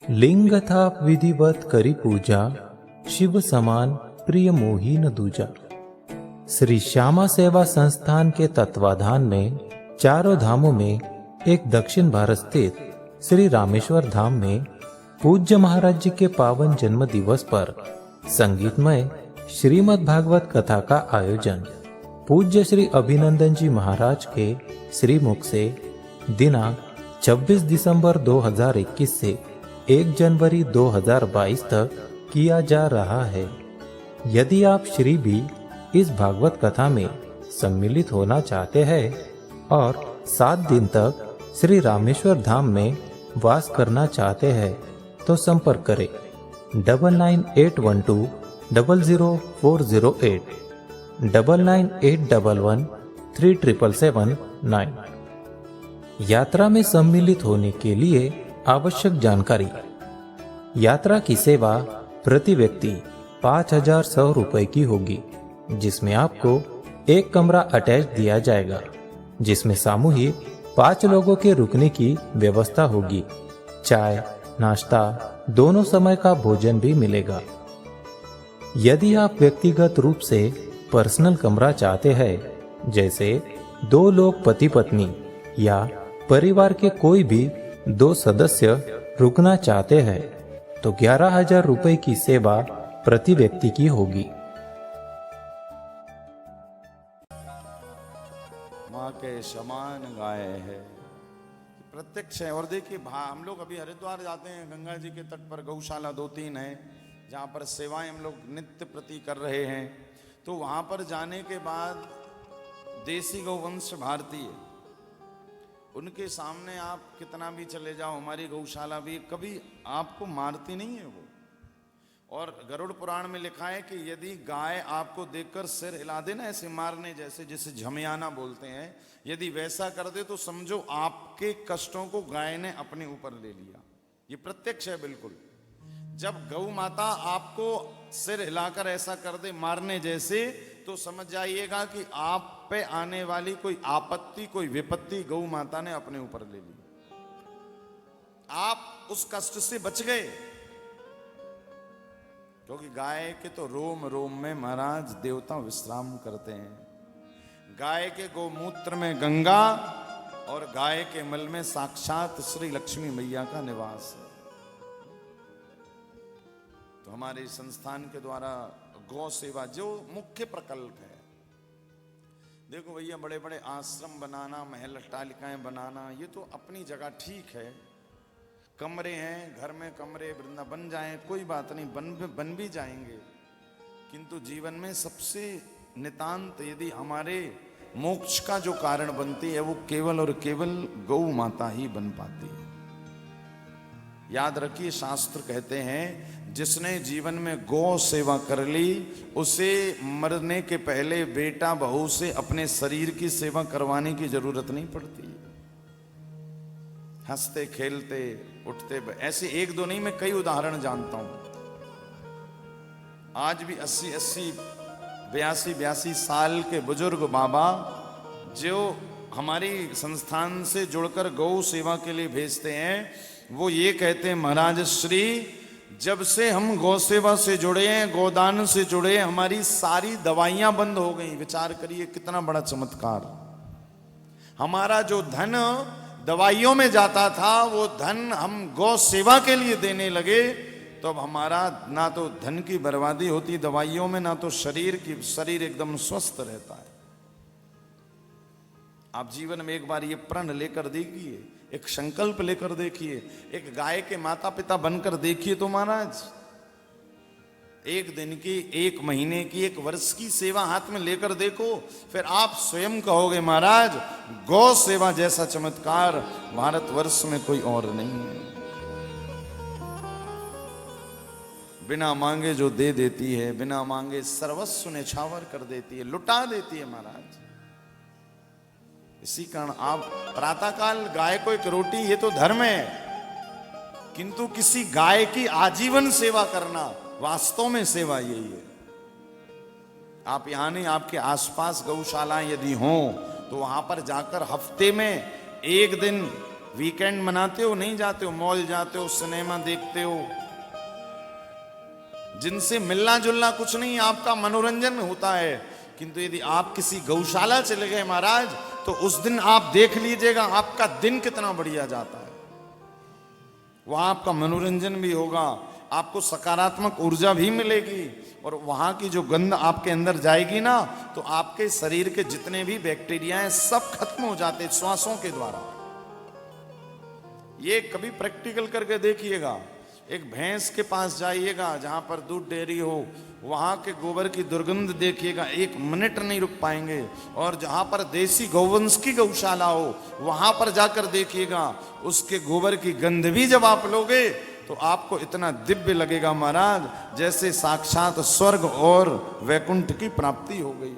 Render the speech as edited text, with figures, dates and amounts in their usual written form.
लिंग था विधिवत करी पूजा, शिव समान प्रिय मोही न दूजा। श्री श्यामा सेवा संस्थान के तत्वाधान में चारों धामों में एक दक्षिण भारत स्थित श्री रामेश्वर धाम में पूज्य महाराज जी के पावन जन्म दिवस पर संगीतमय श्रीमद् भागवत कथा का आयोजन पूज्य श्री अभिनंदन जी महाराज के श्रीमुख से दिनांक 26 दिसंबर 2021 से 1 जनवरी 2022 तक किया जा रहा है। यदि आप श्री भी इस भागवत कथा में सम्मिलित होना चाहते हैं और 7 दिन तक श्री रामेश्वर धाम में वास करना चाहते हैं तो संपर्क करें 9981200408 9981137779। यात्रा में सम्मिलित होने के लिए आवश्यक जानकारी। यात्रा की सेवा प्रति व्यक्ति 5100 रुपए की होगी, जिसमें आपको एक कमरा अटैच दिया जाएगा, जिसमें सामूहिक 5 लोगों के रुकने की व्यवस्था होगी। चाय नाश्ता दोनों समय का भोजन भी मिलेगा। यदि आप व्यक्तिगत रूप से पर्सनल कमरा चाहते हैं, जैसे 2 लोग पति पत्नी या परिवार के कोई भी 2 सदस्य रुकना चाहते हैं, तो 11,000 रुपए की सेवा प्रति व्यक्ति की होगी। माँ के समान गाय है, प्रत्यक्ष है। और देखिए हम लोग अभी हरिद्वार जाते हैं, गंगा जी के तट पर गौशाला 2-3 है जहाँ पर सेवाएं हम लोग नित्य प्रति कर रहे हैं। तो वहाँ पर जाने के बाद देसी गौवंश भारतीय, उनके सामने आप कितना भी चले जाओ, हमारी गौशाला भी कभी आपको मारती नहीं है वो। और गरुड़ पुराण में लिखा है कि यदि गाय आपको देखकर सिर हिला दे ना, ऐसे मारने जैसे, जिसे झमियाना बोलते हैं, यदि वैसा कर दे तो समझो आपके कष्टों को गाय ने अपने ऊपर ले लिया। ये प्रत्यक्ष है बिल्कुल। जब गौ माता आपको सिर हिलाकर ऐसा कर दे मारने जैसे, तो समझ जाइएगा कि आप पे आने वाली कोई आपत्ति, कोई विपत्ति गौ माता ने अपने ऊपर ले ली। आप उस कष्ट से बच गए, क्योंकि गाय के तो रोम रोम में महाराज देवता विश्राम करते हैं। गाय के गोमूत्र में गंगा और गाय के मल में साक्षात श्री लक्ष्मी मैया का निवास है। तो हमारे संस्थान के द्वारा गौ सेवा जो मुख्य प्रकल्प है, देखो भैया, बड़े बड़े आश्रम बनाना, महल अट्टालिकाएं बनाना, ये तो अपनी जगह ठीक है। कमरे हैं, घर में कमरे वृंदा बन जाएं, कोई बात नहीं, बन भी जाएंगे। किंतु जीवन में सबसे नितांत यदि हमारे मोक्ष का जो कारण बनती है, वो केवल और केवल गौ माता ही बन पाती है। याद रखिए, शास्त्र कहते हैं जिसने जीवन में गौ सेवा कर ली, उसे मरने के पहले बेटा बहू से अपने शरीर की सेवा करवाने की जरूरत नहीं पड़ती। हंसते खेलते उठते, ऐसे 1-2 नहीं, मैं कई उदाहरण जानता हूं। आज भी 80-80 82 साल के बुजुर्ग बाबा जो हमारी संस्थान से जुड़कर गौ सेवा के लिए भेजते हैं, वो ये कहते हैं, महाराज श्री, जब से हम गौ सेवा से जुड़े हैं, गोदान से जुड़े हैं, हमारी सारी दवाइयां बंद हो गई। विचार करिए कितना बड़ा चमत्कार। हमारा जो धन दवाइयों में जाता था, वो धन हम गौ सेवा के लिए देने लगे, तो अब हमारा ना तो धन की बर्बादी होती दवाइयों में, ना तो शरीर एकदम स्वस्थ रहता है। आप जीवन में एक बार ये प्रण लेकर देखिए, एक संकल्प लेकर देखिए, एक गाय के माता पिता बनकर देखिए, तो महाराज 1 दिन की, 1 महीने की, 1 वर्ष की सेवा हाथ में लेकर देखो, फिर आप स्वयं कहोगे, महाराज गौ सेवा जैसा चमत्कार भारतवर्ष में कोई और नहीं है। बिना मांगे जो दे देती है, बिना मांगे सर्वस्व न्यौछावर कर देती है, लुटा देती है महाराज। इसी कारण आप प्रातःकाल गाय को 1 रोटी, ये तो धर्म है, किंतु किसी गाय की आजीवन सेवा करना वास्तव में सेवा यही है। आप यहां नहीं, आपके आसपास गौशालाएं यदि हों, तो वहां पर जाकर हफ्ते में 1 दिन वीकेंड मनाते हो, नहीं जाते हो, मॉल जाते हो, सिनेमा देखते हो, जिनसे मिलना जुलना कुछ नहीं, आपका मनोरंजन होता है। किंतु यदि आप किसी गौशाला चले गए महाराज, तो उस दिन आप देख लीजिएगा आपका दिन कितना बढ़िया जाता है। वहां आपका मनोरंजन भी होगा, आपको सकारात्मक ऊर्जा भी मिलेगी, और वहां की जो गंध आपके अंदर जाएगी ना, तो आपके शरीर के जितने भी बैक्टीरिया हैं सब खत्म हो जाते हैं श्वासों के द्वारा। ये कभी प्रैक्टिकल करके देखिएगा। एक भैंस के पास जाइएगा जहां पर दूध डेयरी हो, वहां के गोबर की दुर्गंध देखिएगा, 1 मिनट नहीं रुक पाएंगे। और जहां पर देसी गौवंश की गौशाला हो, वहां पर जाकर देखिएगा, उसके गोबर की गंध भी जब आप लोगे तो आपको इतना दिव्य लगेगा महाराज, जैसे साक्षात स्वर्ग और वैकुंठ की प्राप्ति हो गई।